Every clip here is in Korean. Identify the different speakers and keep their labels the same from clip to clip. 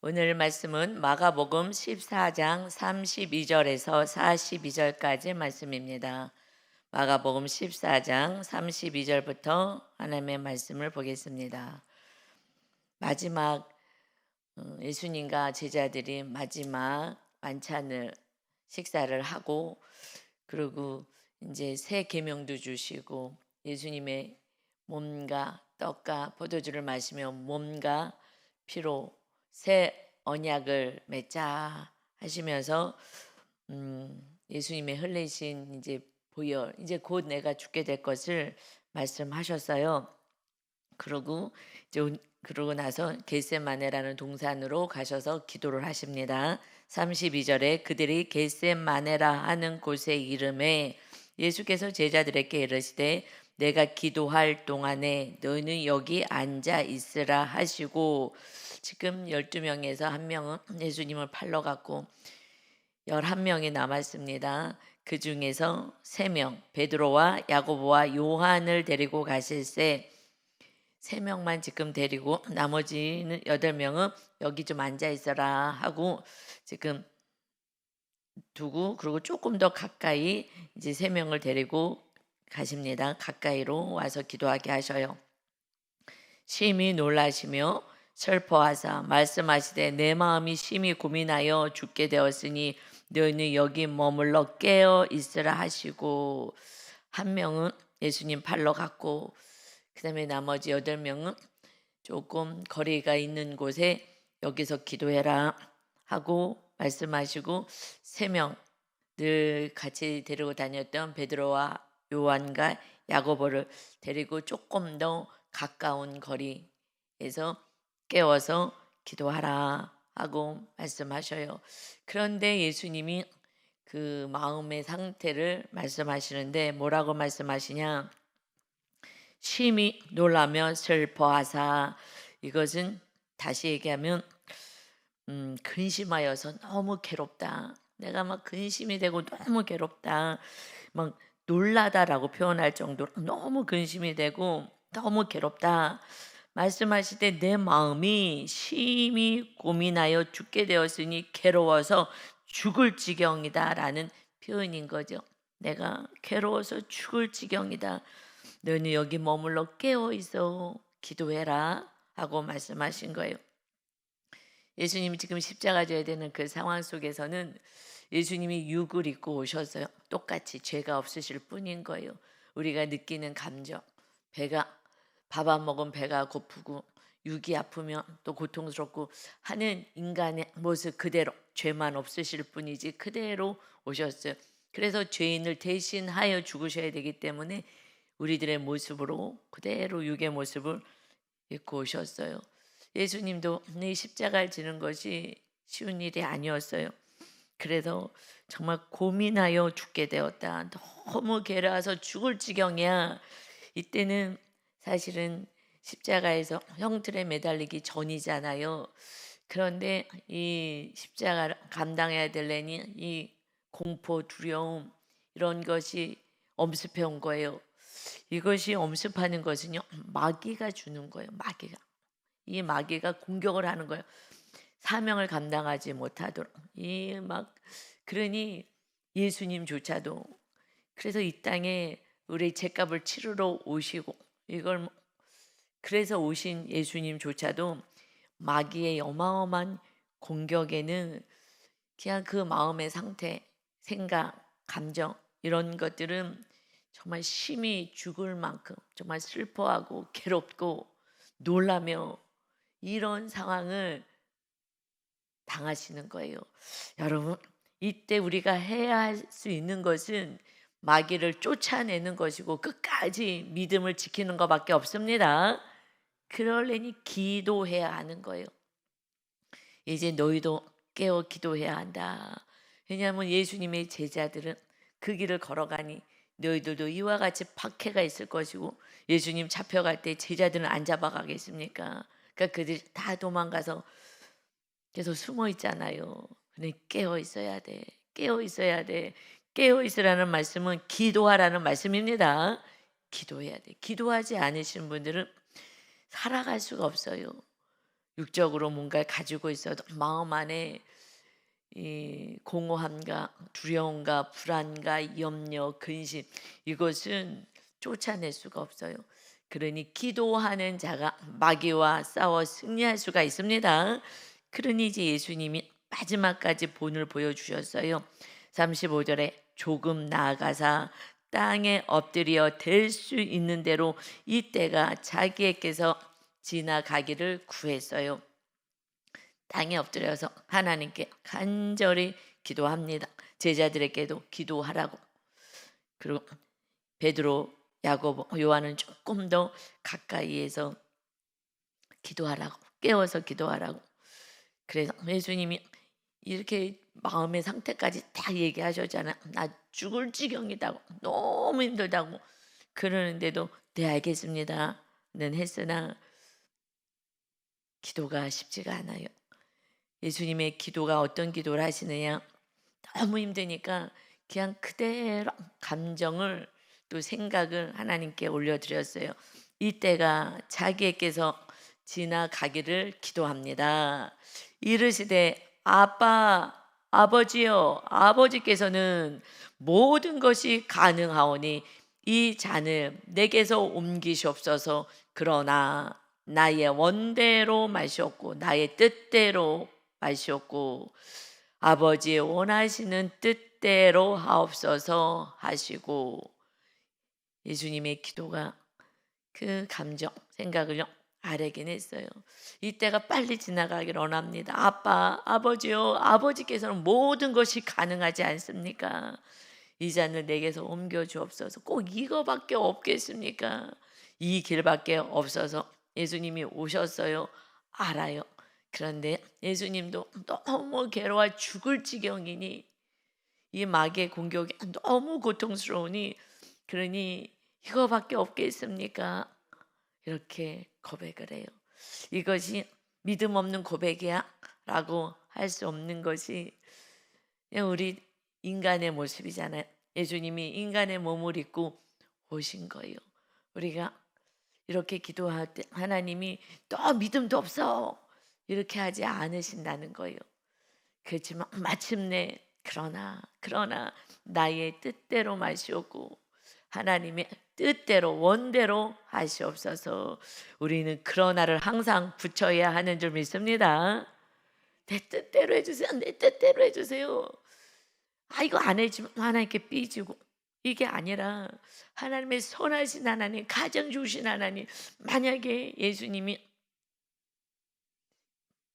Speaker 1: 오늘 말씀은 마가복음 14장 32절에서 42절까지 말씀입니다. 마가복음 14장 32절부터 하나님의 말씀을 보겠습니다. 마지막 예수님과 제자들이 마지막 만찬을 식사를 하고, 그리고 이제 새 계명도 주시고 예수님의 몸과 떡과 포도주를 마시며 몸과 피로 새 언약을 맺자 하시면서 예수님의 흘리신 이제 보혈, 이제 곧 내가 죽게 될 것을 말씀하셨어요. 그러고 나서 겟세마네라는 동산으로 가셔서 기도를 하십니다. 32절에 그들이 겟세마네라 하는 곳의 이름에 예수께서 제자들에게 이르시되 내가 기도할 동안에 너희는 여기 앉아 있으라 하시고, 지금 12명에서 한 명은 예수님을 팔러 갔고 11명이 남았습니다. 그 중에서 3명 베드로와 야고보와 요한을 데리고 가실새 3명만 지금 데리고 나머지는 8명은 여기 좀 앉아 있어라 하고 지금 두고, 그리고 조금 더 가까이 이제 3명을 데리고 가십니다. 가까이로 와서 기도하게 하셔요. 심히 놀라시며 슬퍼하사 말씀하시되 내 마음이 심히 고민하여 죽게 되었으니 너희는 여기 머물러 깨어 있으라 하시고, 한 명은 예수님 팔러 갔고 그 다음에 나머지 8명은 조금 거리가 있는 곳에 여기서 기도해라 하고 말씀하시고, 3명 늘 같이 데리고 다녔던 베드로와 요한과 야고보를 데리고 조금 더 가까운 거리에서 깨워서 기도하라 하고 말씀하셔요. 그런데 예수님이 그 마음의 상태를 말씀하시는데 뭐라고 말씀하시냐? 심히 놀라며 슬퍼하사, 이것은 다시 얘기하면 근심하여서 너무 괴롭다. 내가 막 근심이 되고 너무 괴롭다. 막 놀라다라고 표현할 정도로 너무 근심이 되고 너무 괴롭다. 말씀하실 때 내 마음이 심히 고민하여 죽게 되었으니 괴로워서 죽을 지경이다라는 표현인 거죠. 내가 괴로워서 죽을 지경이다. 너는 여기 머물러 깨어 있어 기도해라 하고 말씀하신 거예요. 예수님이 지금 십자가 져야 되는 그 상황 속에서는 예수님이 육을 입고 오셨어요. 똑같이 죄가 없으실 뿐인 거예요. 우리가 느끼는 감정, 배가 밥 안 먹으면 배가 고프고 육이 아프면 또 고통스럽고 하는 인간의 모습 그대로, 죄만 없으실 뿐이지 그대로 오셨어요. 그래서 죄인을 대신하여 죽으셔야 되기 때문에 우리들의 모습으로 그대로 육의 모습을 입고 오셨어요. 예수님도 이 십자가를 지는 것이 쉬운 일이 아니었어요. 그래서 정말 고민하여 죽게 되었다. 너무 괴로워서 죽을 지경이야. 이때는 사실은 십자가에서 형틀에 매달리기 전이잖아요. 그런데 이 십자가를 감당해야 되려니 이 공포, 두려움 이런 것이 엄습해 온 거예요. 이것이 엄습하는 것은요, 마귀가 주는 거예요. 마귀가. 이 마귀가 공격을 하는 거예요. 사명을 감당하지 못하도록. 그러니 예수님조차도, 그래서 이 땅에 우리 죄값을 치르러 오시고 그래서 오신 예수님조차도 마귀의 어마어마한 공격에는 그냥 그 마음의 상태, 생각, 감정 이런 것들은 정말 심히 죽을 만큼 정말 슬퍼하고 괴롭고 놀라며 이런 상황을 당하시는 거예요. 여러분, 이때 우리가 해야 할 수 있는 것은 마귀를 쫓아내는 것이고 끝까지 믿음을 지키는 것밖에 없습니다. 그러려니 기도해야 하는 거예요. 이제 너희도 깨어 기도해야 한다. 왜냐하면 예수님의 제자들은 그 길을 걸어가니 너희들도 이와 같이 박해가 있을 것이고, 예수님 잡혀갈 때 제자들은 안 잡아가겠습니까? 그러니까 그들이 다 도망가서 계속 숨어 있잖아요. 근데 깨어 있어야 돼. 깨어 있어야 돼. 깨어 있으라는 말씀은 기도하라는 말씀입니다. 기도해야 돼. 기도하지 않으신 분들은 살아갈 수가 없어요. 육적으로 뭔가를 가지고 있어도 마음 안에 이 공허함과 두려움과 불안과 염려, 근심, 이것은 쫓아낼 수가 없어요. 그러니 기도하는 자가 마귀와 싸워 승리할 수가 있습니다. 그러니 이제 예수님이 마지막까지 본을 보여주셨어요. 35절에 조금 나아가사 땅에 엎드려 될 수 있는 대로 이때가 자기에게서 지나가기를 구했어요. 땅에 엎드려서 하나님께 간절히 기도합니다. 제자들에게도 기도하라고. 그리고 베드로, 야고보, 요한은 조금 더 가까이에서 기도하라고, 깨워서 기도하라고. 그래서 예수님이 이렇게 마음의 상태까지 다 얘기하셨잖아. 나 죽을 지경이다고, 너무 힘들다고. 그러는데도 네 알겠습니다는 했으나 기도가 쉽지가 않아요. 예수님의 기도가 어떤 기도를 하시느냐, 너무 힘드니까 그냥 그대로 감정을 또 생각을 하나님께 올려드렸어요. 이때가 자기에게서 지나가기를 기도합니다. 이르시되 아빠, 아버지여, 아버지께서는 모든 것이 가능하오니 이 잔을 내게서 옮기시옵소서. 그러나 나의 원대로 마시옵고 나의 뜻대로 마시옵고 아버지의 원하시는 뜻대로 하옵소서 하시고, 예수님의 기도가 그 감정, 생각을 아뢰긴 했어요. 이때가 빨리 지나가기를 원합니다. 아빠, 아버지요, 아버지께서는 모든 것이 가능하지 않습니까? 이 잔을 내게서 옮겨 주옵소서. 꼭 이거밖에 없겠습니까? 이 길밖에 없어서 예수님이 오셨어요. 알아요. 그런데 예수님도 너무 괴로워 죽을 지경이니 이 마귀의 공격이 너무 고통스러우니, 그러니 이거밖에 없겠습니까? 이렇게 고백을 해요. 이것이 믿음 없는 고백이야 라고 할 수 없는 것이 그냥 우리 인간의 모습이잖아요. 예수님이 인간의 몸을 입고 오신 거예요. 우리가 이렇게 기도할 때 하나님이 너 믿음도 없어 이렇게 하지 않으신다는 거예요. 그렇지만 마침내 그러나 나의 뜻대로 마시옵고 하나님의 뜻대로 원대로 하시옵소서. 우리는 그러나를 항상 붙여야 하는 줄 믿습니다. 내 뜻대로 해주세요. 내 뜻대로 해주세요. 이거 안 해주면 하나님께 삐지고, 이게 아니라 하나님의 선하신 하나님, 가정 주신 하나님, 만약에 예수님이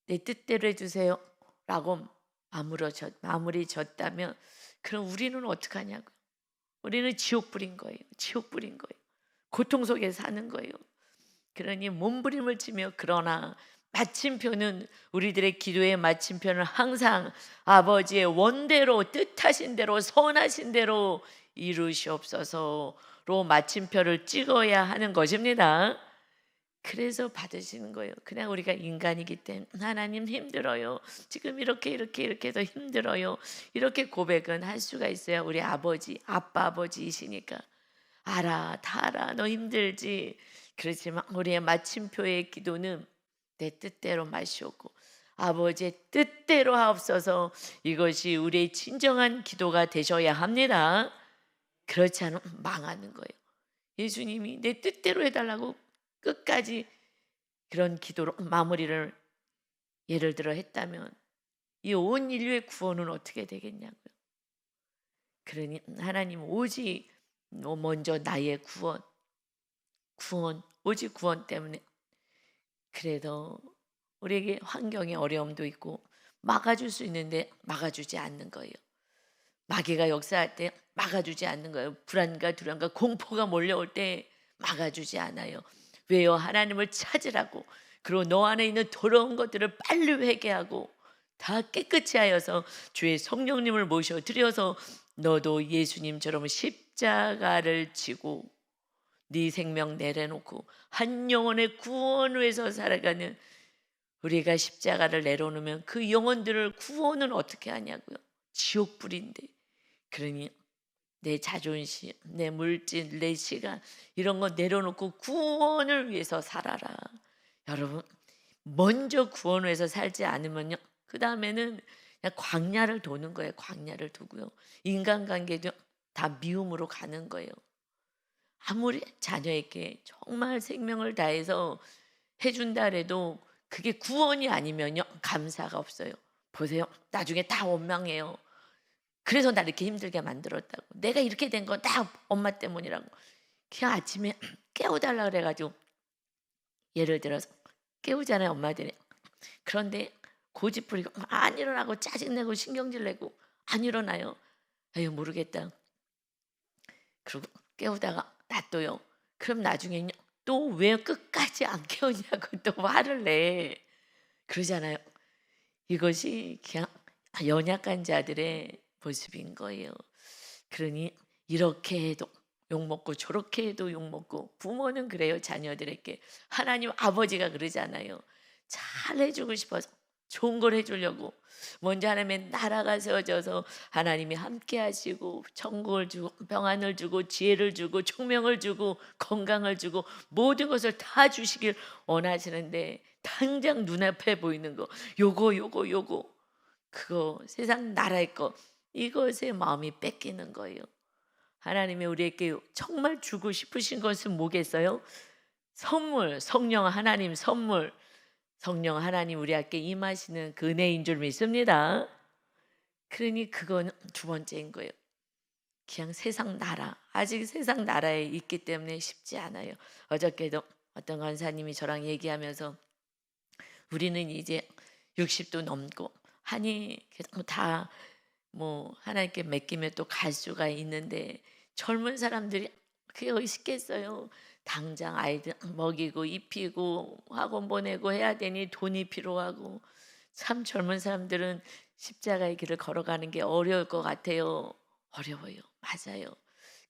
Speaker 1: 내 뜻대로 해주세요 라고 마무리 졌다면 그럼 우리는 어떡하냐고요. 우리는 지옥 불인 거예요. 지옥 불인 거예요. 고통 속에 사는 거예요. 그러니 몸부림을 치며, 그러나 마침표는, 우리들의 기도의 마침표는 항상 아버지의 원대로 뜻하신 대로 선하신 대로 이루시옵소서로 마침표를 찍어야 하는 것입니다. 그래서 받으시는 거예요. 그냥 우리가 인간이기 때문에 하나님 힘들어요. 지금 이렇게 해서 힘들어요. 이렇게 고백은 할 수가 있어요. 우리 아버지, 아빠 아버지이시니까 다 알아. 너 힘들지. 그렇지만 우리의 마침표의 기도는 내 뜻대로 마시옵고 아버지의 뜻대로 하옵소서. 이것이 우리의 진정한 기도가 되셔야 합니다. 그렇지 않으면 망하는 거예요. 예수님이 내 뜻대로 해달라고 끝까지 그런 기도로 마무리를 예를 들어 했다면 이 온 인류의 구원은 어떻게 되겠냐고요. 그러니 하나님 오직 먼저 나의 구원, 오직 구원 때문에. 그래도 우리에게 환경의 어려움도 있고 막아줄 수 있는데 막아주지 않는 거예요. 마귀가 역사할 때 막아주지 않는 거예요. 불안과 두려움과 공포가 몰려올 때 막아주지 않아요. 왜요? 하나님을 찾으라고. 그리고 너 안에 있는 더러운 것들을 빨리 회개하고 다 깨끗이 하여서 주의 성령님을 모셔 드려서 너도 예수님처럼 십자가를 지고 네 생명 내려놓고 한 영혼의 구원을 위해서 살아가는, 우리가 십자가를 내려놓으면 그 영혼들을 구원은 어떻게 하냐고요. 지옥불인데. 그러니 내 자존심, 내 물질, 내 시간 이런 거 내려놓고 구원을 위해서 살아라. 여러분, 먼저 구원해서 살지 않으면요, 그다음에는 그냥 광야를 도는 거예요. 광야를 두고요. 인간관계도 다 미움으로 가는 거예요. 아무리 자녀에게 정말 생명을 다해서 해 준다 해도 그게 구원이 아니면요, 감사가 없어요. 보세요. 나중에 다 원망해요. 그래서 나 이렇게 힘들게 만들었다고. 내가 이렇게 된 건 다 엄마 때문이라고. 그냥 아침에 깨워 달라 그래 가지고, 예를 들어서 깨우잖아요, 엄마들이. 그런데 고집 부리고 안 일어나고 짜증내고 신경질 내고 안 일어나요. 에휴 모르겠다. 그리고 깨우다가 놔둬요. 그럼 나중에는요, 또 왜 끝까지 안 깨우냐고 또 화를 내. 그러잖아요. 이것이 그냥 연약한 자들의 모습인 거예요. 그러니 이렇게 해도 욕먹고 저렇게 해도 욕먹고, 부모는 그래요. 자녀들에게 하나님 아버지가 그러잖아요. 잘 해주고 싶어서 좋은 걸 해주려고 먼저 하나님의 나라가 세워져서 하나님이 함께 하시고 천국을 주고 평안을 주고 지혜를 주고 총명을 주고 건강을 주고 모든 것을 다 주시길 원하시는데, 당장 눈앞에 보이는 거 요거 그거 세상 나라의 거, 이것에 마음이 뺏기는 거예요. 하나님이 우리에게 정말 주고 싶으신 것은 뭐겠어요? 선물, 성령 하나님 선물. 성령 하나님 우리에게 임하시는 그 은혜인 줄 믿습니다. 그러니 그건 두 번째인 거예요. 그냥 세상 나라, 아직 세상 나라에 있기 때문에 쉽지 않아요. 어저께도 어떤 권사님이 저랑 얘기하면서, 우리는 이제 60도 넘고 하니 다 뭐 하나님께 맡기면 또 갈 수가 있는데, 젊은 사람들이 그게 어디 있겠어요. 당장 아이들 먹이고 입히고 학원 보내고 해야 되니 돈이 필요하고, 참 젊은 사람들은 십자가의 길을 걸어가는 게 어려울 것 같아요. 어려워요. 맞아요.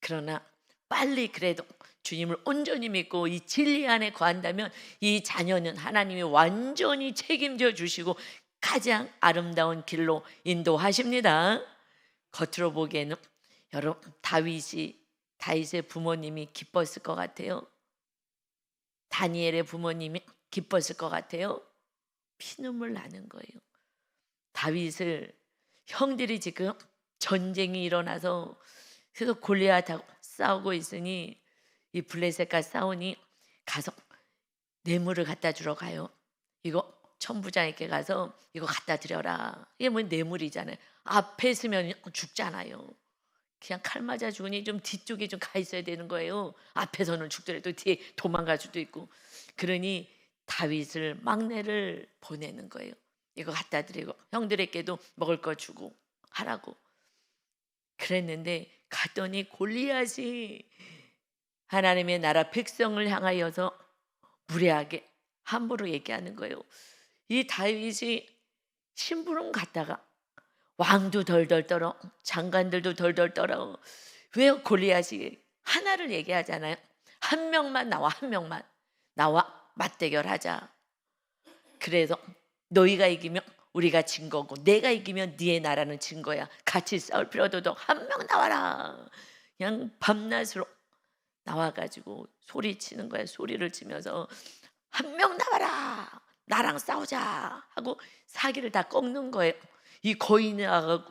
Speaker 1: 그러나 빨리 그래도 주님을 온전히 믿고 이 진리 안에 거한다면 이 자녀는 하나님이 완전히 책임져 주시고 가장 아름다운 길로 인도하십니다. 겉으로 보기에는 여러분 다윗의 부모님이 기뻤을 것 같아요. 다니엘의 부모님이 기뻤을 것 같아요. 피눈물 나는 거예요. 다윗을 형들이 지금 전쟁이 일어나서 그래서 골리앗하고 싸우고 있으니, 이 블레셋과 싸우니 가서 뇌물을 갖다 주러 가요. 이거 천부장에게 가서 이거 갖다 드려라. 이게 뭐 뇌물이잖아요. 앞에 있으면 죽잖아요. 그냥 칼 맞아 죽으니 좀 뒤쪽에 좀 가 있어야 되는 거예요. 앞에서는 죽더라도 뒤에 도망갈 수도 있고. 그러니 다윗을 막내를 보내는 거예요. 이거 갖다 드리고 형들에게도 먹을 거 주고 하라고. 그랬는데 갔더니 골리앗이 하나님의 나라 백성을 향하여서 무례하게 함부로 얘기하는 거예요. 이 다윗이 심부름 갔다가 왕도 덜덜 떨어, 장관들도 덜덜 떨어. 왜 골리앗이 하나를 얘기하잖아요. 한 명만 나와, 한 명만 나와 맞대결하자. 그래서 너희가 이기면 우리가 진 거고, 내가 이기면 네의 나라는 진 거야. 같이 싸울 필요도 없고 한 명 나와라. 그냥 밤낮으로 나와가지고 소리치는 거야. 소리를 치면서 한 명 나와라, 나랑 싸우자 하고 사기를 다 꺾는 거예요. 이 거인이 나가고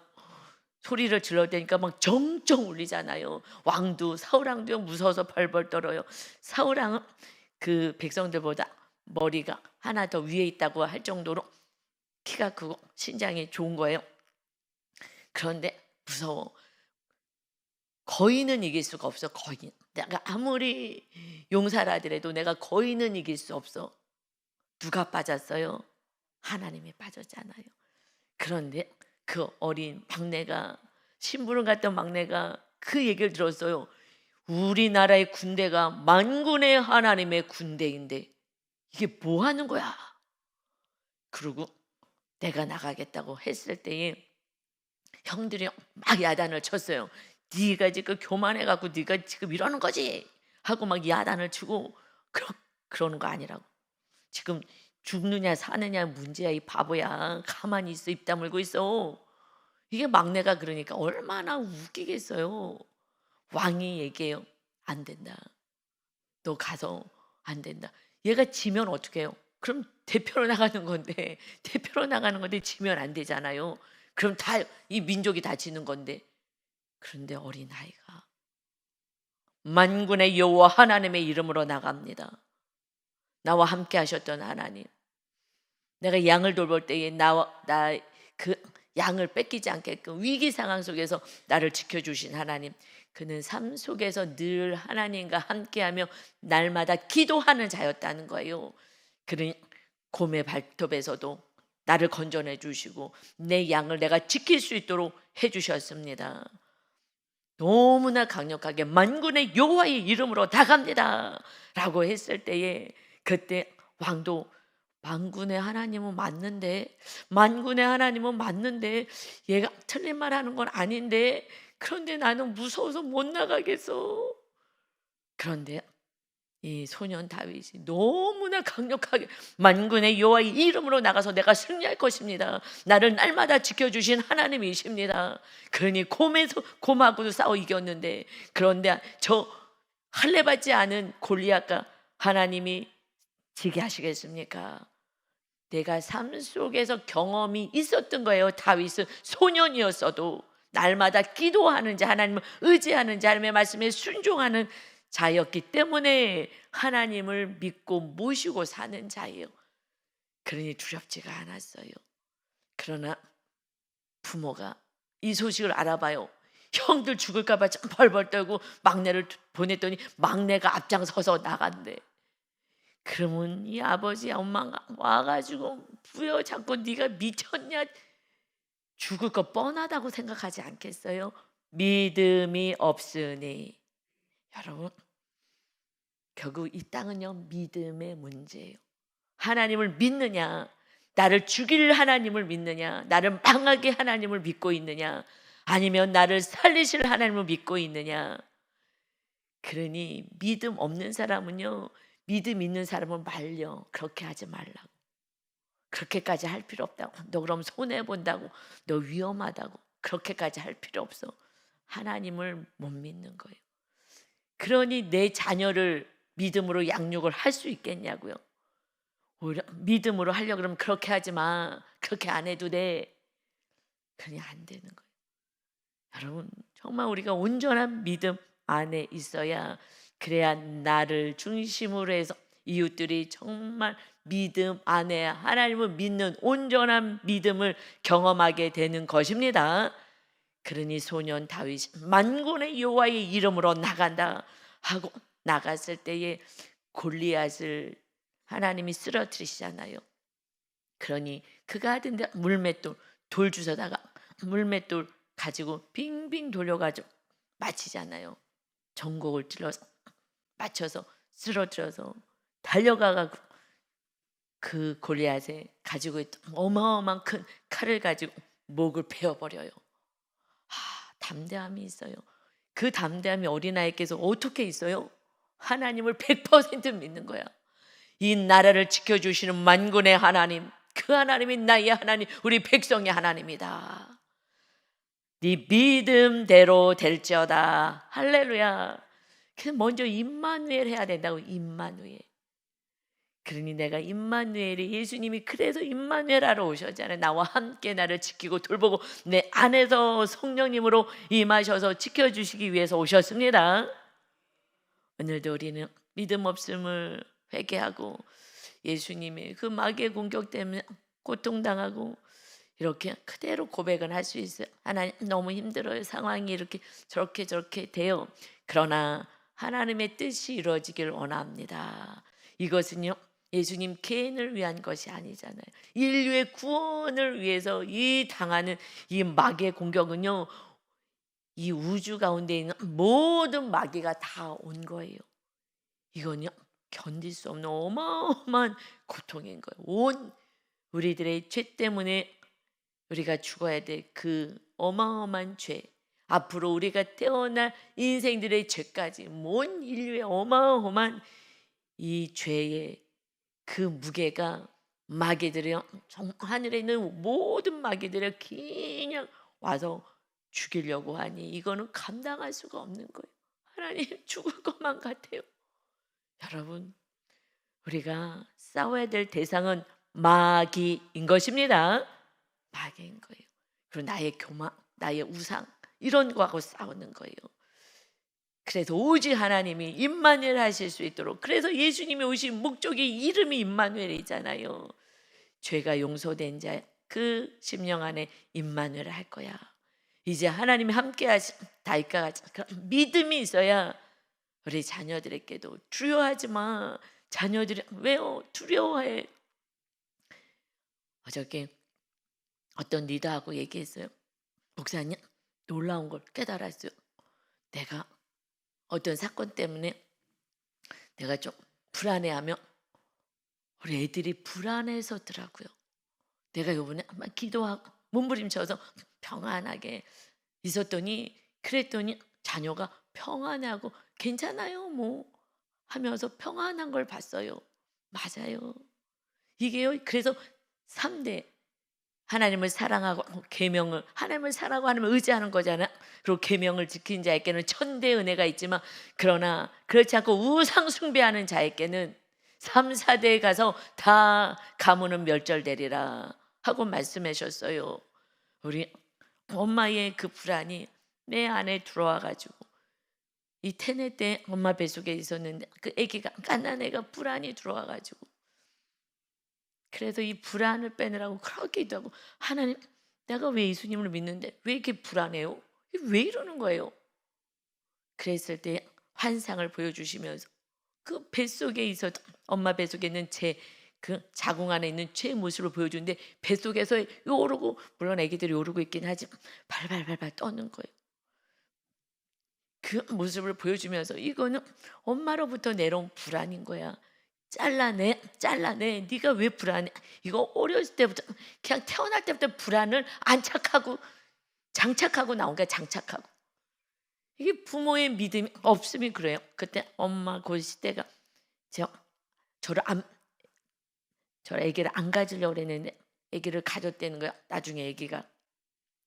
Speaker 1: 소리를 질러대니까 막 정정 울리잖아요. 왕도 사울왕도 무서워서 벌벌 떨어요. 사울왕은 그 백성들보다 머리가 하나 더 위에 있다고 할 정도로 키가 크고 신장이 좋은 거예요. 그런데 무서워. 거인은 이길 수가 없어. 거인. 내가 아무리 용사라 하더라도 내가 거인은 이길 수 없어. 누가 빠졌어요? 하나님이 빠졌잖아요. 그런데 그 어린 막내가, 심부름 갔던 막내가 그 얘기를 들었어요. 우리나라의 군대가 만군의 하나님의 군대인데 이게 뭐 하는 거야? 그리고 내가 나가겠다고 했을 때에 형들이 막 야단을 쳤어요. 네가 지금 교만해갖고 네가 지금 이러는 거지 하고 막 야단을 치고, 그러는 거 아니라고. 지금 죽느냐 사느냐 문제야, 이 바보야. 가만히 있어, 입 다물고 있어. 이게 막내가 그러니까 얼마나 웃기겠어요. 왕이 얘기해요. 안 된다. 너 가서 안 된다. 얘가 지면 어떻게 해요? 그럼 대표로 나가는 건데 대표로 나가는 건데 지면 안 되잖아요. 그럼 다 이 민족이 다 지는 건데. 그런데 어린아이가 만군의 여호와 하나님의 이름으로 나갑니다. 나와 함께 하셨던 하나님, 내가 양을 돌볼 때에 나 그 양을 뺏기지 않게끔 위기 상황 속에서 나를 지켜주신 하나님, 그는 삶 속에서 늘 하나님과 함께하며 날마다 기도하는 자였다는 거예요. 그는 곰의 발톱에서도 나를 건져내 주시고 내 양을 내가 지킬 수 있도록 해주셨습니다. 너무나 강력하게 만군의 여호와의 이름으로 나갑니다 라고 했을 때에, 그때 왕도 만군의 하나님은 맞는데, 만군의 하나님은 맞는데 얘가 틀린 말 하는 건 아닌데, 그런데 나는 무서워서 못 나가겠어. 그런데 이 소년 다윗이 너무나 강력하게 만군의 여호와의 이름으로 나가서 내가 승리할 것입니다, 나를 날마다 지켜주신 하나님이십니다. 그러니 곰하고도 싸워 이겼는데, 그런데 저 할례 받지 않은 골리앗과 하나님이 지게 하시겠습니까? 내가 삶 속에서 경험이 있었던 거예요. 다윗은 소년이었어도 날마다 기도하는 자, 하나님을 의지하는 자, 하나님의 말씀에 순종하는 자였기 때문에 하나님을 믿고 모시고 사는 자예요. 그러니 두렵지가 않았어요. 그러나 부모가 이 소식을 알아봐요. 형들 죽을까 봐 벌벌 떨고 막내를 보냈더니 막내가 앞장서서 나간대. 그러면 이 아버지 엄마가 와가지고 부여잡고 네가 미쳤냐, 죽을 거 뻔하다고 생각하지 않겠어요? 믿음이 없으니. 여러분, 결국 이 땅은요 믿음의 문제예요. 하나님을 믿느냐, 나를 죽일 하나님을 믿느냐, 나를 망하게 하나님을 믿고 있느냐, 아니면 나를 살리실 하나님을 믿고 있느냐. 그러니 믿음 없는 사람은요 믿음 있는 사람은 말려. 그렇게 하지 말라고, 그렇게까지 할 필요 없다고, 너 그럼 손해본다고, 너 위험하다고, 그렇게까지 할 필요 없어. 하나님을 못 믿는 거예요. 그러니 내 자녀를 믿음으로 양육을 할 수 있겠냐고요. 오히려 믿음으로 하려고 그러면 그렇게 하지 마, 그렇게 안 해도 돼. 그냥 안 되는 거예요. 여러분, 정말 우리가 온전한 믿음 안에 있어야, 그래야 나를 중심으로 해서 이웃들이 정말 믿음 안에 하나님을 믿는 온전한 믿음을 경험하게 되는 것입니다. 그러니 소년 다윗이 만군의 여호와의 이름으로 나간다 하고 나갔을 때에 골리앗을 하나님이 쓰러뜨리시잖아요. 그러니 그가 하던데 물맷돌, 돌 주워다가 물맷돌 가지고 빙빙 돌려가지고 맞히잖아요. 전곡을 찔러서 맞춰서 쓰러뜨려서 달려가가지고 그 골리앗에 가지고 있던 어마어마한 큰 칼을 가지고 목을 베어버려요. 담대함이 있어요. 그 담대함이 어린아이께서 어떻게 있어요? 하나님을 100% 믿는 거야. 이 나라를 지켜주시는 만군의 하나님, 그 하나님이 나의 하나님, 우리 백성의 하나님이다. 네 믿음대로 될지어다. 할렐루야. 그래서 먼저 임마누엘 해야 된다고. 임마누엘. 그러니 내가 임마누엘이, 예수님이 그래서 임마누엘하러 오셨잖아요. 나와 함께 나를 지키고 돌보고 내 안에서 성령님으로 임하셔서 지켜주시기 위해서 오셨습니다. 오늘도 우리는 믿음 없음을 회개하고 예수님의 그 마귀의 공격 때문에 고통당하고 이렇게 그대로 고백은 할 수 있어요. 하나님 너무 힘들어요, 상황이 이렇게 저렇게 돼요. 그러나 하나님의 뜻이 이루어지길 원합니다. 이것은요 예수님 개인을 위한 것이 아니잖아요. 인류의 구원을 위해서 이 당하는 이 마귀의 공격은요, 이 우주 가운데 있는 모든 마귀가 다 온 거예요. 이건요 견딜 수 없는 어마어마한 고통인 거예요. 온 우리들의 죄 때문에 우리가 죽어야 될 그 어마어마한 죄, 앞으로 우리가 태어날 인생들의 죄까지 온 인류의 어마어마한 이 죄의 그 무게가 마귀들이, 하늘에 있는 모든 마귀들이 그냥 와서 죽이려고 하니 이거는 감당할 수가 없는 거예요. 하나님 죽을 것만 같아요. 여러분, 우리가 싸워야 될 대상은 마귀인 것입니다. 마귀인 거예요. 그리고 나의 교만, 나의 우상 이런 거하고 싸우는 거예요. 그래서 오직 하나님이 임마누엘 하실 수 있도록, 그래서 예수님이 오신 목적이 이름이 임마누엘이잖아요. 죄가 용서된 자 그 심령 안에 임마누엘 할 거야. 이제 하나님이 함께 하신 다윗과 같이 그런 믿음이 있어야 우리 자녀들에게도 두려워하지 마. 자녀들이 왜요? 두려워해. 어저께 어떤 리더하고 얘기했어요. 목사님, 놀라운 걸 깨달았어요. 내가 어떤 사건 때문에 내가 좀 불안해하면 우리 애들이 불안해서더라고요. 내가 이번에 한번 기도하고 몸부림쳐서 평안하게 있었더니, 그랬더니 자녀가 평안하고 괜찮아요 뭐 하면서 평안한 걸 봤어요. 맞아요. 이게요. 그래서 3대 하나님을 사랑하고 계명을, 하나님을 사랑하고 하나님을 의지하는 거잖아. 그리고 계명을 지킨 자에게는 천대 은혜가 있지만, 그러나 그렇지 않고 우상 숭배하는 자에게는 3, 4대에 가서 다 가문은 멸절되리라 하고 말씀하셨어요. 우리 엄마의 그 불안이 내 안에 들어와 가지고, 이 태네 때 엄마 뱃속에 있었는데 그 아기가, 갓난 애가 불안이 들어와 가지고, 그래서 이 불안을 빼느라고 그렇게 기도하고, 하나님, 내가 왜 예수님을 믿는데 왜 이렇게 불안해요? 왜 이러는 거예요? 그랬을 때 환상을 보여주시면서 그 뱃속에 있었, 엄마 뱃속에 있는 제 그 자궁 안에 있는 제 모습을 보여주는데, 뱃속에서 요러고, 물론 아기들이 요러고 있긴 하지만 발발발발 떠는 거예요. 그 모습을 보여주면서 이거는 엄마로부터 내려온 불안인 거야. 잘라내, 잘라내. 네가 왜 불안해? 이거 어렸을 때부터, 그냥 태어날 때부터 불안을 안착하고 장착하고 나온 거야. 장착하고. 이게 부모의 믿음이 없으면 그래요. 그때 엄마 그 시대가 저를 아기를 안 가지려고 그랬는데 아기를 가졌다는 거야. 나중에 아기가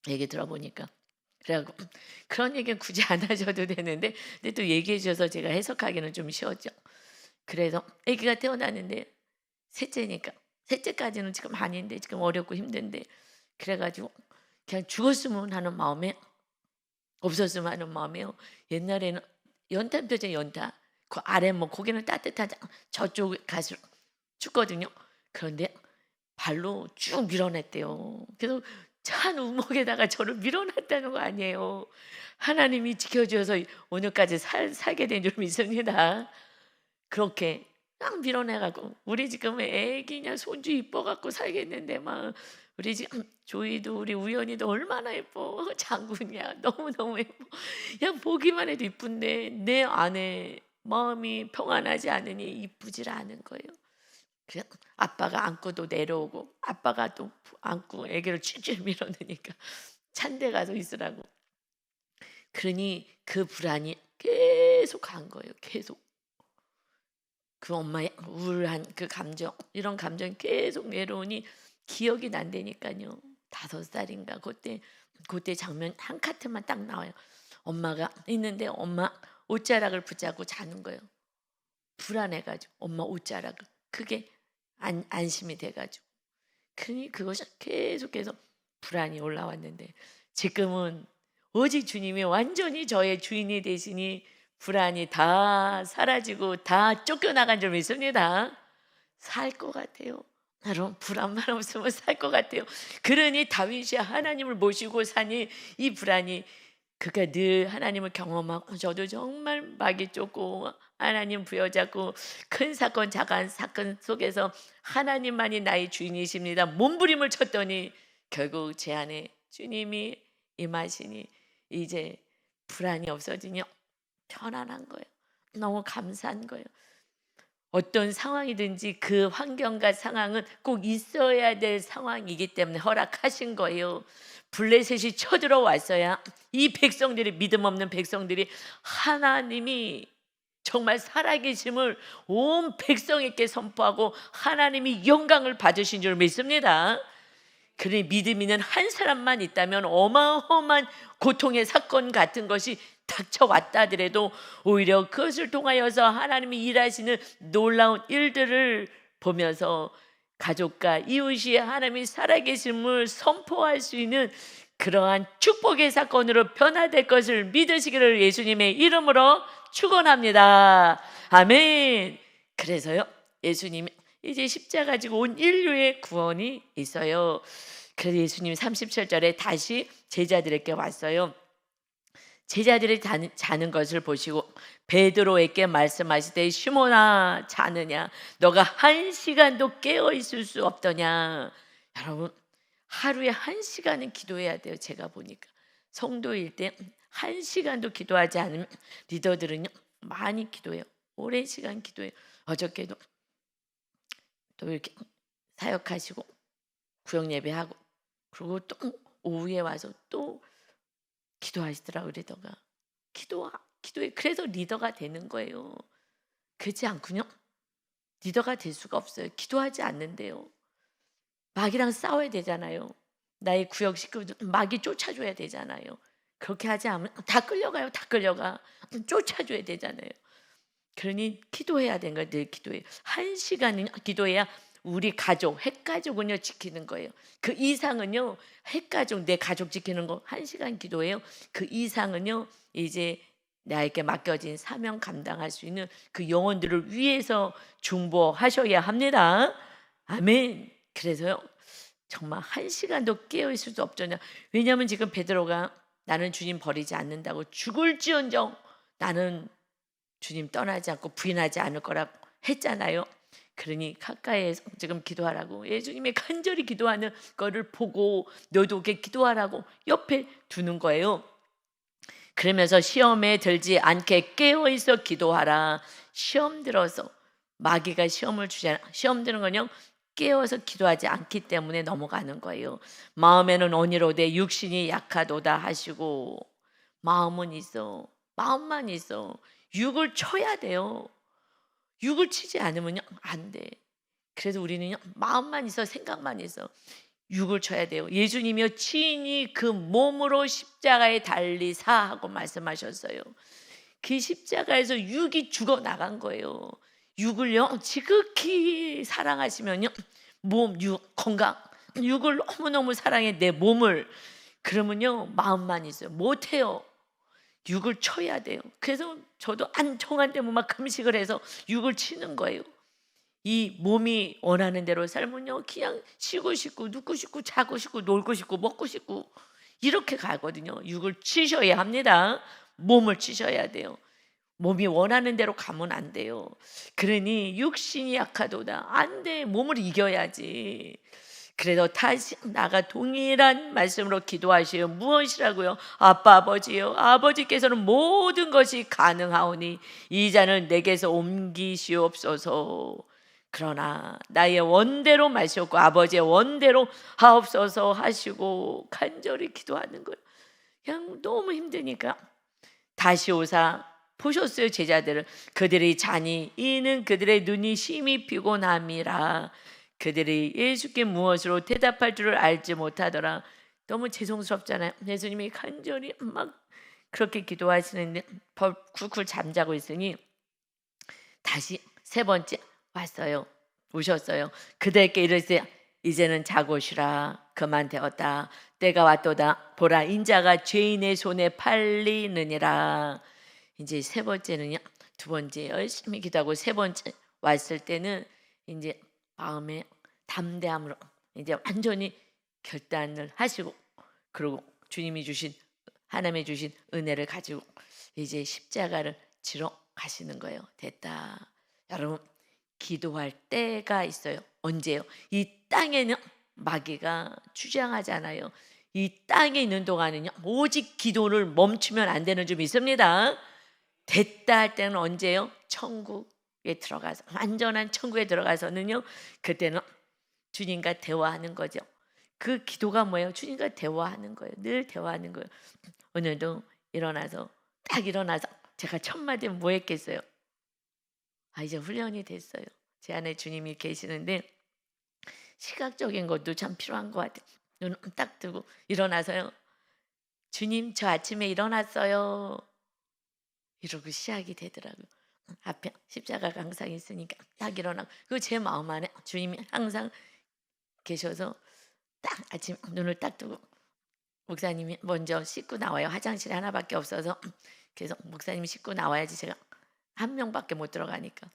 Speaker 1: 얘기 들어보니까. 그래갖고 그런 얘기는 굳이 안 하셔도 되는데, 근데 또 얘기해 주셔서 제가 해석하기는 좀 쉬웠죠. 그래서 아기가 태어났는데, 셋째니까, 셋째까지는 지금 아닌데 지금 어렵고 힘든데, 그래가지고 그냥 죽었으면 하는 마음에, 없었으면 하는 마음에요. 옛날에는 연탄뼈죠, 연탄. 그 아래 뭐 고기는 따뜻하지, 저쪽 가서 춥거든요. 그런데 발로 쭉 밀어냈대요. 그래서 찬 우목에다가 저를 밀어놨다는 거 아니에요. 하나님이 지켜주셔서 오늘까지 살게 된 줄 믿습니다. 그렇게 딱 밀어내가고, 우리 지금 애기냐 손주 이뻐갖고 살겠는데, 막 우리 지금 조이도 우리 우연이도 얼마나 예뻐. 장군이야, 너무너무 예뻐. 그냥 보기만 해도 이쁜데 내 안에 마음이 평안하지 않으니 이쁘질 않은 거예요. 그냥 아빠가 안고도 내려오고, 아빠가 또 안고 애기를 쥐쥐 밀어내니까 찬데 가서 있으라고. 그러니 그 불안이 계속 간 거예요. 계속. 그 엄마의 우울한 그 감정, 이런 감정이 계속 내려오니 기억이 난다니까요. 5살인가 그때 장면 한 카트만 딱 나와요. 엄마가 있는데 엄마 옷자락을 붙잡고 자는 거예요. 불안해가지고 엄마 옷자락을, 그게 안심이 돼가지고. 그러니 그것이 계속해서 불안이 올라왔는데, 지금은 오직 주님이 완전히 저의 주인이 되시니 불안이 다 사라지고 다 쫓겨나간 줄 믿습니다. 살 것 같아요. 여러분, 불안만 없으면 살 것 같아요. 그러니 다윗이 하나님을 모시고 사니 이 불안이, 그가 늘 하나님을 경험하고, 저도 정말 마귀 쫓고 하나님 부여잡고 큰 사건 작은 사건 속에서 하나님만이 나의 주인이십니다 몸부림을 쳤더니 결국 제 안에 주님이 임하시니 이제 불안이 없어지니 편안한 거예요. 너무 감사한 거예요. 어떤 상황이든지 그 환경과 상황은 꼭 있어야 될 상황이기 때문에 허락하신 거예요. 블레셋이 쳐들어왔어야 이 백성들이, 믿음 없는 백성들이 하나님이 정말 살아계심을 온 백성에게 선포하고 하나님이 영광을 받으신 줄 믿습니다. 그래 믿음 있는 한 사람만 있다면 어마어마한 고통의 사건 같은 것이 닥쳐왔다 하더라도 오히려 그것을 통하여서 하나님이 일하시는 놀라운 일들을 보면서 가족과 이웃이 하나님이 살아계심을 선포할 수 있는 그러한 축복의 사건으로 변화될 것을 믿으시기를 예수님의 이름으로 축원합니다. 아멘. 그래서요, 예수님이 이제 십자가 가지고 온 인류의 구원이 있어요. 그래서 예수님이 37절에 다시 제자들에게 왔어요. 제자들이 자는 것을 보시고 베드로에게 말씀하시되 시몬아 자느냐 너가 1시간도 깨어 있을 수 없더냐. 여러분 하루에 1시간은 기도해야 돼요. 제가 보니까 성도일 때 1시간도 기도하지 않으면 리더들은요 많이 기도해요. 오랜 시간 기도해요. 어저께도 또 이렇게 사역하시고 구역 예배하고 그리고 또 오후에 와서 또 기도하시더라고요. 리더가 기도해. 그래서 리더가 되는 거예요. 그렇지 않군요. 리더가 될 수가 없어요. 기도하지 않는데요. 마귀랑 싸워야 되잖아요. 나의 구역 식구들 마귀 쫓아줘야 되잖아요. 그렇게 하지 않으면 다 끌려가요. 다 끌려가. 쫓아줘야 되잖아요. 그러니 기도해야 되는 거예요. 늘 기도해요. 1시간은 기도해야 우리 가족, 핵가족은요 지키는 거예요. 그 이상은요 핵가족, 내 가족 지키는 거 1시간 기도해요. 그 이상은요 이제 나에게 맡겨진 사명 감당할 수 있는 그 영혼들을 위해서 중보하셔야 합니다. 아멘. 그래서요 정말 1시간도 깨어 있을 수 없잖냐. 왜냐하면 지금 베드로가 나는 주님 버리지 않는다고 죽을지언정 나는 주님 떠나지 않고 부인하지 않을 거라고 했잖아요. 그러니 가까이에서 지금 기도하라고 예수님이 간절히 기도하는 거를 보고 너도 그렇게 기도하라고 옆에 두는 거예요. 그러면서 시험에 들지 않게 깨어있어 기도하라. 시험 들어서 마귀가 시험을 주잖아. 시험 드는 건요 깨어서 기도하지 않기 때문에 넘어가는 거예요. 마음에는 언의로되 육신이 약하도다 하시고 마음은 있어. 마음만 있어. 육을 쳐야 돼요. 육을 치지 않으면요 안 돼. 그래서 우리는요 마음만 있어 생각만 있어 육을 쳐야 돼요. 예수님이요 친히 그 몸으로 십자가에 달리사 하고 말씀하셨어요. 그 십자가에서 육이 죽어 나간 거예요. 육을요 지극히 사랑하시면요 몸, 육, 건강 육을 너무너무 사랑해 내 몸을. 그러면요 마음만 있어요. 못해요. 육을 쳐야 돼요. 그래서 저도 안정한 데 막 금식을 해서 육을 치는 거예요. 이 몸이 원하는 대로 살면요 그냥 쉬고 싶고 눕고 싶고 자고 싶고 놀고 싶고 먹고 싶고 이렇게 가거든요. 육을 치셔야 합니다. 몸을 치셔야 돼요. 몸이 원하는 대로 가면 안 돼요. 그러니 육신이 약하도다. 안 돼. 몸을 이겨야지. 그래도 다시 나가 동일한 말씀으로 기도하시오. 무엇이라고요? 아빠 아버지요. 아버지께서는 모든 것이 가능하오니 이 잔을 내게서 옮기시옵소서. 그러나 나의 원대로 마시옵고 아버지의 원대로 하옵소서 하시고 간절히 기도하는 거예요. 그냥 너무 힘드니까 다시 오사 보셨어요. 제자들을 그들의 잔이 이는 그들의 눈이 심히 피곤함이라 그들이 예수께 무엇으로 대답할 줄을 알지 못하더라. 너무 죄송스럽잖아요. 예수님이 간절히 막 그렇게 기도하시는데 쿨쿨 잠자고 있으니 다시 세 번째 왔어요. 오셨어요. 그들에게 이르시되 이제는 자고 쉬라. 그만 되었다. 때가 왔도다. 보라 인자가 죄인의 손에 팔리느니라. 이제 세 번째는요. 두 번째 열심히 기도하고 세 번째 왔을 때는 이제 마음에 담대함으로 이제 완전히 결단을 하시고 그리고 주님이 주신 하나님이 주신 은혜를 가지고 이제 십자가를 지러 가시는 거예요. 됐다. 여러분 기도할 때가 있어요. 언제요? 이 땅에는 마귀가 주장하잖아요. 이 땅에 있는 동안은요 오직 기도를 멈추면 안 되는 점 있습니다. 됐다 할 때는 언제요? 천국에 들어가서 완전한 천국에 들어가서는요 그때는 주님과 대화하는 거죠. 그 기도가 뭐예요? 주님과 대화하는 거예요. 늘 대화하는 거예요. 오늘도 딱 일어나서 제가 첫 마디 뭐 했겠어요? 이제 훈련이 됐어요. 제 안에 주님이 계시는데 시각적인 것도 참 필요한 것 같아요. 눈을 딱 뜨고 일어나서요. 주님, 저 아침에 일어났어요. 이러고 시작이 되더라고요. 앞에 십자가가 항상 있으니까 딱 일어나고, 그 제 마음 안에 주님이 항상 계셔서 딱 아침 눈을 딱 뜨고 목사님이 먼저 씻고 나와요. 화장실에 하나밖에 없어서. 그래서 목사님이 씻고 나와야지 제가 한 명밖에 못 들어가니까.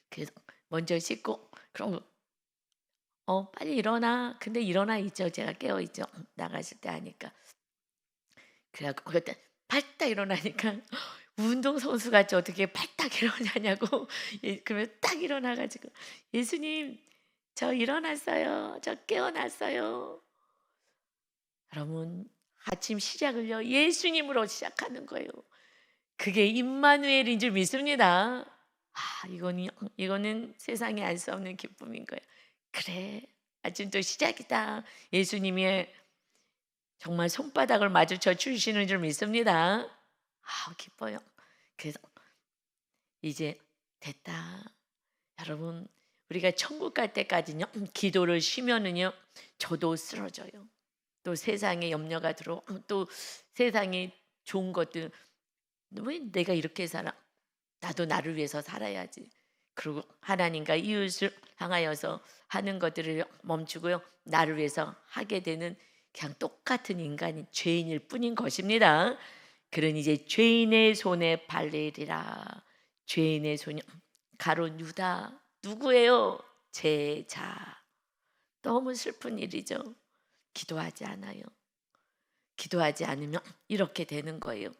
Speaker 1: 그래서 먼저 씻고, 그럼 빨리 일어나. 근데 일어나 있죠. 제가 깨어 있죠. 나가실 때 하니까. 그래갖고 그때 발딱 일어나니까 운동선수 같이 어떻게 발딱 일어나냐고. 그러면 딱 일어나가지고 예수님, 저 일어났어요. 저 깨어났어요. 여러분, 아침 시작을요 예수님으로 시작하는 거예요. 그게 임마누엘인 줄 믿습니다. 이거는 세상에 알 수 없는 기쁨인 거예요. 그래, 아침도 시작이다. 예수님이 정말 손바닥을 마주쳐 주시는 줄 믿습니다. 기뻐요. 그래서 이제 됐다. 여러분, 우리가 천국 갈 때까지요 기도를 쉬면은요 저도 쓰러져요. 또 세상에 염려가 들어오고, 또 세상에 좋은 것들, 왜 내가 이렇게 살아? 나도 나를 위해서 살아야지. 그리고 하나님과 이웃을 향하여서 하는 것들을 멈추고요 나를 위해서 하게 되는 그냥 똑같은 인간이 죄인일 뿐인 것입니다. 그러니 이제 죄인의 손에 발리리라. 죄인의 손이 가룟 유다 누구예요? 제자. 너무 슬픈 일이죠. 기도하지 않아요. 기도하지 않으면 이렇게 되는 거예요.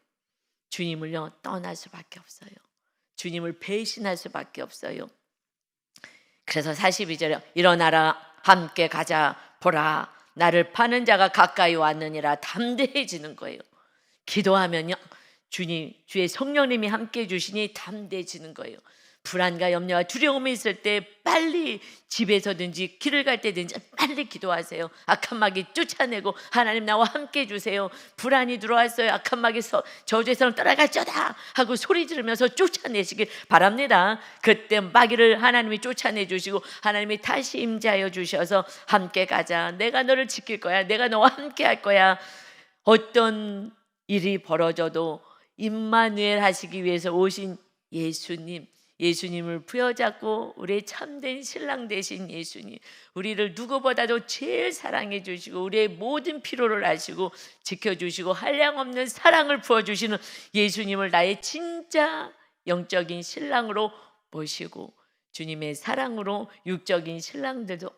Speaker 1: 주님을요 떠날 수밖에 없어요. 주님을 배신할 수밖에 없어요. 그래서 42절에 일어나라 함께 가자 보라 나를 파는 자가 가까이 왔느니라 담대해지는 거예요. 기도하면요 주의 성령님이 함께 해주시니 담대해지는 거예요. 불안과 염려와 두려움이 있을 때 빨리 집에서든지 길을 갈 때든지 빨리 기도하세요. 악한 마귀 쫓아내고 하나님 나와 함께 해주세요. 불안이 들어왔어요. 악한 마귀 저주에서는 떠나갈쩌다 하고 소리 지르면서 쫓아내시길 바랍니다. 그때 마귀를 하나님이 쫓아내 주시고 하나님이 다시 임재하여 주셔서 함께 가자. 내가 너를 지킬 거야. 내가 너와 함께 할 거야. 어떤 일이 벌어져도 임마누엘 하시기 위해서 오신 예수님을 부여잡고 우리의 참된 신랑 되신 예수님, 우리를 누구보다도 제일 사랑해 주시고 우리의 모든 필요를 아시고 지켜주시고 한량없는 사랑을 부어주시는 예수님을 나의 진짜 영적인 신랑으로 모시고 주님의 사랑으로 육적인 신랑들도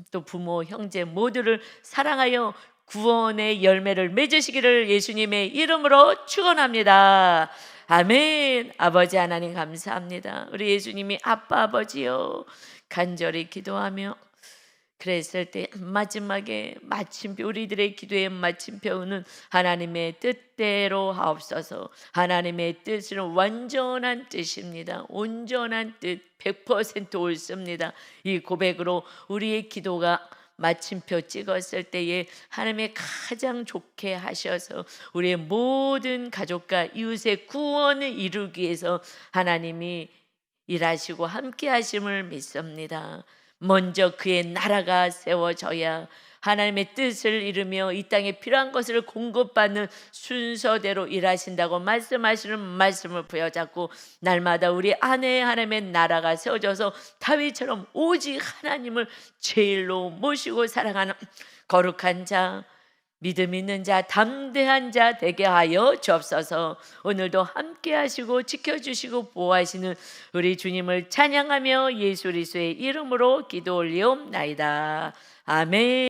Speaker 1: 또 부모, 형제 모두를 사랑하여 구원의 열매를 맺으시기를 예수님의 이름으로 축원합니다. 아멘. 아버지 하나님 감사합니다. 우리 예수님이 아빠 아버지요 간절히 기도하며 그랬을 때 마지막에 마침표, 우리들의 기도의 마침표는 하나님의 뜻대로 하옵소서. 하나님의 뜻은 완전한 뜻입니다. 온전한 뜻 100% 옳습니다. 이 고백으로 우리의 기도가 마침표 찍었을 때에 하나님의 가장 좋게 하셔서 우리의 모든 가족과 이웃의 구원을 이루기 위해서 하나님이 일하시고 함께 하심을 믿습니다. 먼저 그의 나라가 세워져야 하나님의 뜻을 이루며 이 땅에 필요한 것을 공급받는 순서대로 일하신다고 말씀하시는 말씀을 부여잡고 날마다 우리 안에 하나님의 나라가 세워져서 다윗처럼 오직 하나님을 제일로 모시고 살아가는 거룩한 자, 믿음 있는 자, 담대한 자 되게 하여 주옵소서. 오늘도 함께 하시고 지켜주시고 보호하시는 우리 주님을 찬양하며 예수 그리스도의 이름으로 기도 올리옵나이다. 아멘.